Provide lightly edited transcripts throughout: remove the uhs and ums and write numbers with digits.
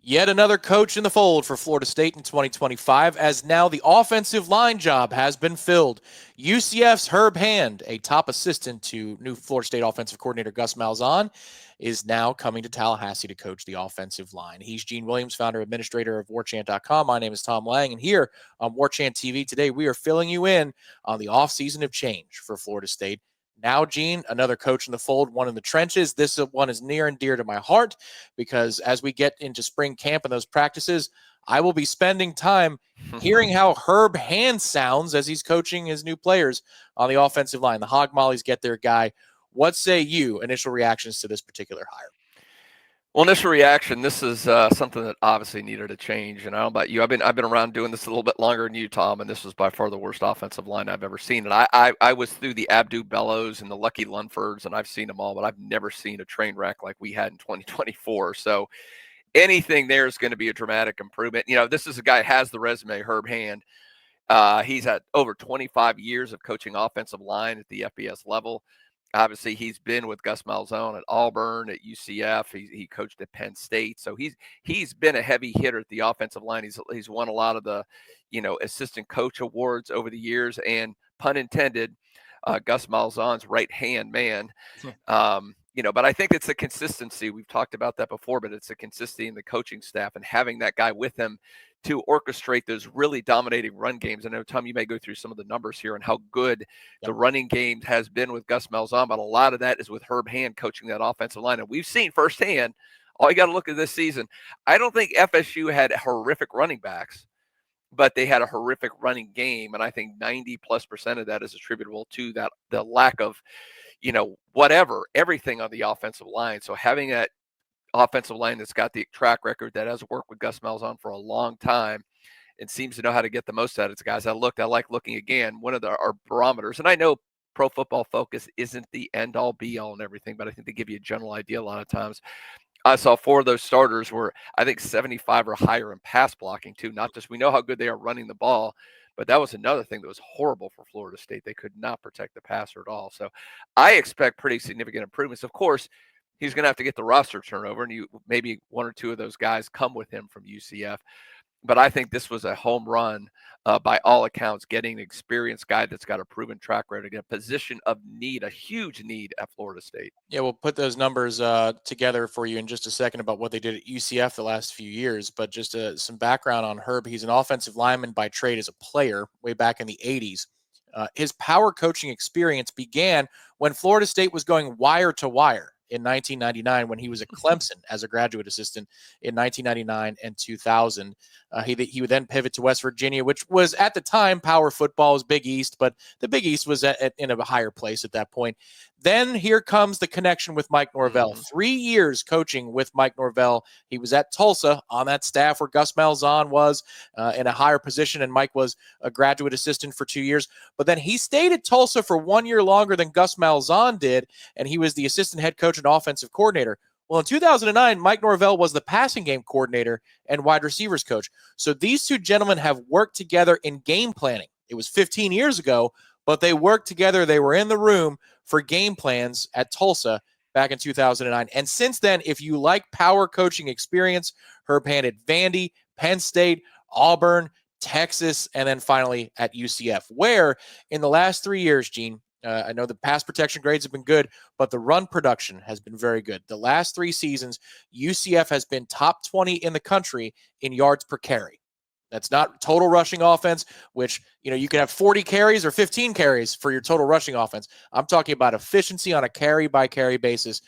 Yet another coach in the fold for Florida State in 2025, as now the offensive line job has been filled. UCF's Herb Hand, a top assistant to new Florida State offensive coordinator Gus Malzahn, is now coming to Tallahassee to coach the offensive line. He's Gene Williams, founder and administrator of Warchant.com. My name is Tom Lang, and here on Warchant TV today, we are filling you in on the offseason of change for Florida State. Now, Gene, another coach in the fold, one in the trenches. This one is near and dear to my heart because as we get into spring camp and those practices, I will be spending time hearing how Herb Hand sounds as he's coaching his new players on the offensive line. The Hog Mollies get their guy. What say you? Initial reactions to this particular hire? Well, initial reaction, this is something that obviously needed a change. And I don't know about you. I've been around doing this a little bit longer than you, Tom, and this was by far the worst offensive line I've ever seen. And I was through the Abdu Bellows and the Lucky Lunfords, and I've seen them all, but I've never seen a train wreck like we had in 2024. So anything there is going to be a dramatic improvement. You know, this is a guy that has the resume, Herb Hand. He's had over 25 years of coaching offensive line at the FBS level. Obviously, he's been with Gus Malzahn at Auburn, at UCF. He coached at Penn State, so he's been a heavy hitter at the offensive line. He's won a lot of the, assistant coach awards over the years, and pun intended, Gus Malzahn's right hand man. But I think it's the consistency. We've talked about that before, but it's the consistency in the coaching staff and having that guy with him to orchestrate those really dominating run games. I know, Tom, you may go through some of the numbers here and how good the running game has been with Gus Malzahn, but a lot of that is with Herb Hand coaching that offensive line. And we've seen firsthand, all you got to look at this season, I don't think FSU had horrific running backs, but they had a horrific running game. And I think 90+% of that is attributable to the lack of, everything on the offensive line. So having that offensive line that's got the track record, that has worked with Gus Malzahn for a long time and seems to know how to get the most out of its guys. I like looking again, one of our barometers. And I know Pro Football Focus isn't the end all be all and everything, but I think they give you a general idea a lot of times. I saw 4 of those starters were, I think, 75 or higher in pass blocking too. Not just, we know how good they are running the ball, but that was another thing that was horrible for Florida State. They could not protect the passer at all. So I expect pretty significant improvements. Of course, he's going to have to get the roster turnover, and maybe 1 or 2 of those guys come with him from UCF. But I think this was a home run by all accounts, getting an experienced guy that's got a proven track record, a position of need, a huge need at Florida State. Yeah, we'll put those numbers together for you in just a second about what they did at UCF the last few years. But just some background on Herb. He's an offensive lineman by trade as a player way back in the 80s. His power coaching experience began when Florida State was going wire to wire in 1999 when he was at Clemson as a graduate assistant in 1999 and 2000. He would then pivot to West Virginia, which was at the time power football was Big East, but the Big East was in a higher place at that point. Then here comes the connection with Mike Norvell. 3 years coaching with Mike Norvell. He was at Tulsa on that staff where Gus Malzahn was in a higher position, and Mike was a graduate assistant for 2 years. But then he stayed at Tulsa for 1 year longer than Gus Malzahn did, and he was the assistant head coach and offensive coordinator. Well, in 2009, Mike Norvell was the passing game coordinator and wide receivers coach. So these 2 gentlemen have worked together in game planning. It was 15 years ago, but they worked together. They were in the room for game plans at Tulsa back in 2009. And since then, if you like power coaching experience, Herb Hand at Vandy, Penn State, Auburn, Texas, and then finally at UCF, where in the last 3 years, Gene, I know the pass protection grades have been good, but the run production has been very good. The last 3 seasons, UCF has been top 20 in the country in yards per carry. That's not total rushing offense, which, you can have 40 carries or 15 carries for your total rushing offense. I'm talking about efficiency on a carry-by-carry basis.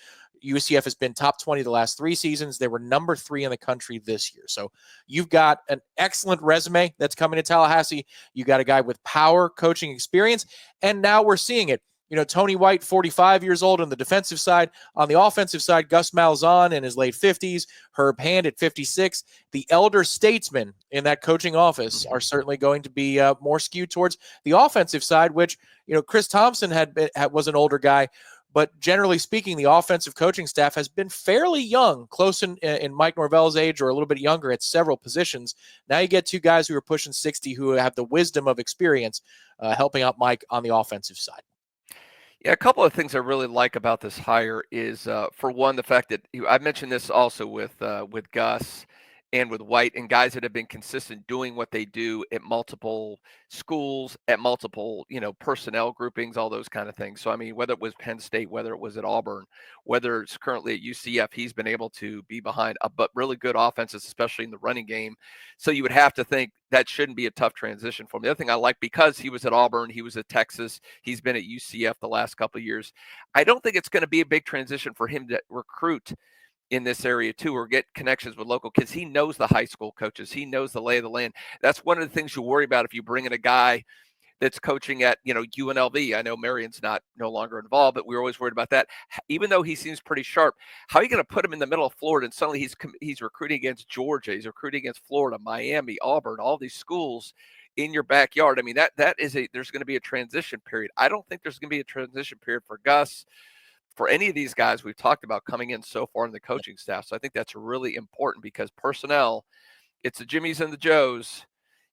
UCF has been top 20 the last 3 seasons. They were number 3 in the country this year. So you've got an excellent resume that's coming to Tallahassee. You got a guy with power coaching experience, and now we're seeing it. Tony White, 45 years old on the defensive side. On the offensive side, Gus Malzahn in his late 50s, Herb Hand at 56. The elder statesmen in that coaching office are certainly going to be more skewed towards the offensive side, which, Chris Thompson was an older guy. But generally speaking, the offensive coaching staff has been fairly young, close in Mike Norvell's age or a little bit younger at several positions. Now you get 2 guys who are pushing 60 who have the wisdom of experience helping out Mike on the offensive side. Yeah, a couple of things I really like about this hire is, for one, the fact that I mentioned this also with Gus, and with White and guys that have been consistent doing what they do at multiple schools, at multiple, personnel groupings, all those kind of things. So, I mean, whether it was Penn State, whether it was at Auburn, whether it's currently at UCF, he's been able to be behind but really good offenses, especially in the running game. So you would have to think that shouldn't be a tough transition for him. The other thing I like, because he was at Auburn, he was at Texas, he's been at UCF the last couple of years. I don't think it's going to be a big transition for him to recruit in this area too, or get connections with local kids. He knows the high school coaches. He knows the lay of the land. That's one of the things you worry about if you bring in a guy that's coaching at, UNLV. I know Marion's no longer involved, but we were always worried about that. Even though he seems pretty sharp, how are you going to put him in the middle of Florida and suddenly he's recruiting against Georgia, he's recruiting against Florida, Miami, Auburn, all these schools in your backyard? I mean, there's going to be a transition period. I don't think there's going to be a transition period for Gus, for any of these guys we've talked about coming in so far in the coaching staff. So I think that's really important, because personnel, it's the Jimmies and the Joes,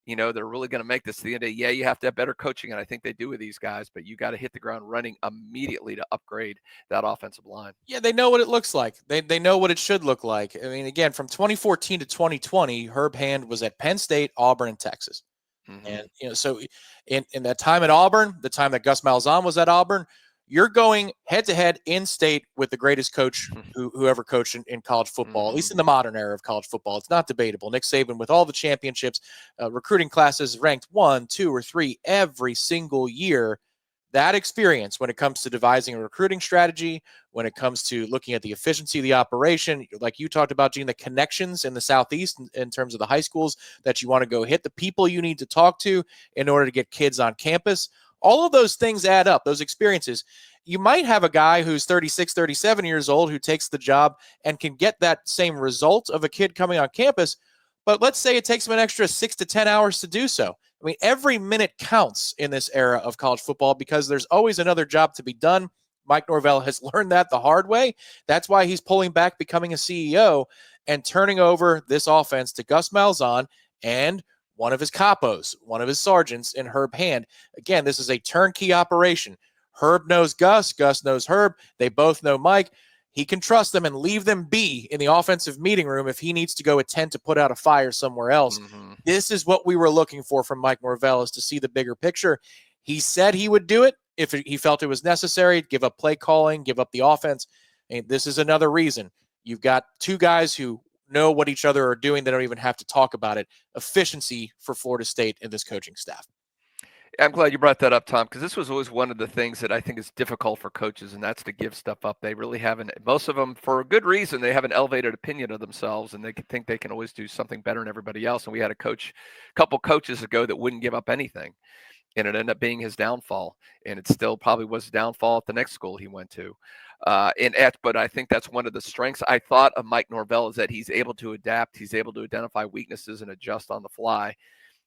they're really going to make this at the end of the day. Yeah, you have to have better coaching, and I think they do with these guys, but you got to hit the ground running immediately to upgrade that offensive line. Yeah, they know what it looks like. They know what it should look like. I mean, again, from 2014 to 2020, Herb Hand was at Penn State, Auburn, and Texas. Mm-hmm. And, so in that time at Auburn, the time that Gus Malzahn was at Auburn, you're going head-to-head in-state with the greatest coach who ever coached in college football, at least in the modern era of college football. It's not debatable. Nick Saban, with all the championships, recruiting classes ranked 1, 2, or 3 every single year. That experience when it comes to devising a recruiting strategy, when it comes to looking at the efficiency of the operation, like you talked about, Gene, the connections in the Southeast in terms of the high schools that you want to go hit, the people you need to talk to in order to get kids on campus. All of those things add up, those experiences. You might have a guy who's 36, 37 years old who takes the job and can get that same result of a kid coming on campus, but let's say it takes him an extra 6 to 10 hours to do so. I mean, every minute counts in this era of college football because there's always another job to be done. Mike Norvell has learned that the hard way. That's why he's pulling back, becoming a CEO, and turning over this offense to Gus Malzahn and one of his capos, one of his sergeants in Herb Hand. Again, this is a turnkey operation. Herb knows Gus. Gus knows Herb. They both know Mike. He can trust them and leave them be in the offensive meeting room if he needs to go attend to put out a fire somewhere else. Mm-hmm. This is what we were looking for from Mike Norvell, is to see the bigger picture. He said he would do it if he felt it was necessary, give up play calling, give up the offense. And this is another reason. You've got two guys who know what each other are doing. They don't even have to talk about it. Efficiency for Florida State and this coaching staff. I'm glad you brought that up, Tom, because this was always one of the things that I think is difficult for coaches, and that's to give stuff up. They really haven't, most of them, for a good reason, they have an elevated opinion of themselves, and they think they can always do something better than everybody else. And we had a couple coaches ago that wouldn't give up anything, and it ended up being his downfall. And it still probably was his downfall at the next school he went to. But I think that's one of the strengths I thought of Mike Norvell, is that he's able to adapt, he's able to identify weaknesses and adjust on the fly.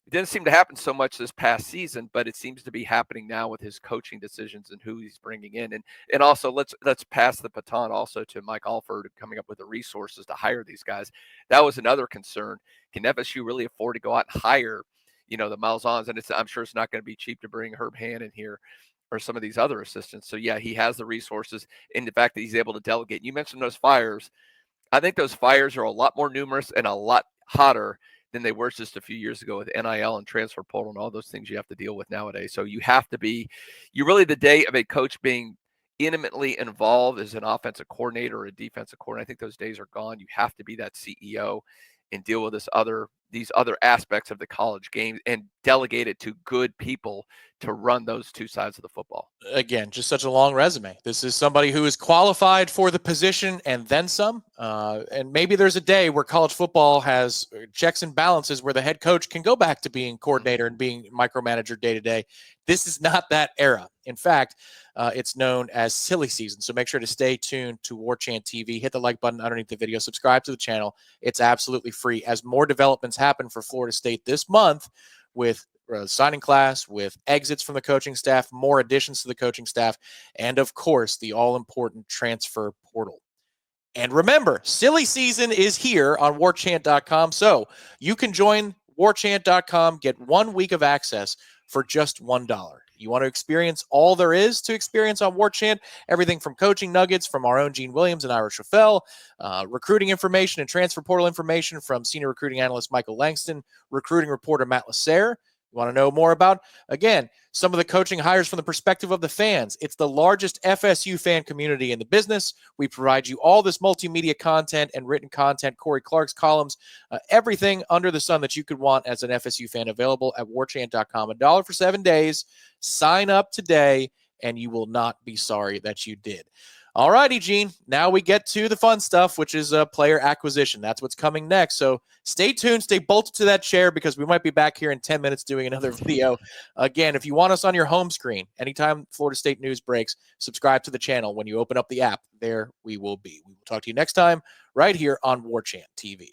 It didn't seem to happen so much this past season, but it seems to be happening now with his coaching decisions and who he's bringing in. And also let's pass the baton also to Mike Alford, coming up with the resources to hire these guys. That was another concern. Can FSU really afford to go out and hire, the Malzahns? And I'm sure it's not going to be cheap to bring Herb Hand in here or some of these other assistants. So yeah, he has the resources, and the fact that he's able to delegate. And you mentioned those fires. I think those fires are a lot more numerous and a lot hotter than they were just a few years ago with NIL and transfer portal and all those things you have to deal with nowadays. So you really, the day of a coach being intimately involved as an offensive coordinator or a defensive coordinator, I think those days are gone. You have to be that CEO and deal with these other aspects of the college game and delegate it to good people to run those two sides of the football. Again, just such a long resume. This is somebody who is qualified for the position and then some. And maybe there's a day where college football has checks and balances where the head coach can go back to being coordinator and being micromanager day to day. This is not that era. In fact, it's known as silly season. So make sure to stay tuned to Warchant TV. Hit the like button underneath the video. Subscribe to the channel. It's absolutely free. As more developments happen for Florida State this month, with signing class, with exits from the coaching staff, more additions to the coaching staff, and of course, the all-important transfer portal. And remember, silly season is here on warchant.com. So you can join warchant.com, get 1 week of access for just $1. You want to experience all there is to experience on Warchant, everything from coaching nuggets from our own Gene Williams and Ira Schafel, recruiting information and transfer portal information from senior recruiting analyst Michael Langston, recruiting reporter Matt Lasser. You want to know more about, again, some of the coaching hires from the perspective of the fans. It's the largest FSU fan community in the business. We provide you all this multimedia content and written content, Corey Clark's columns, everything under the sun that you could want as an FSU fan, available at warchant.com. $1 for 7 days. Sign up today, and you will not be sorry that you did. All righty, Gene. Now we get to the fun stuff, which is player acquisition. That's what's coming next. So stay tuned, stay bolted to that chair, because we might be back here in 10 minutes doing another video. Again, if you want us on your home screen, anytime Florida State news breaks, subscribe to the channel. When you open up the app, there we will be. We will talk to you next time right here on Warchant TV.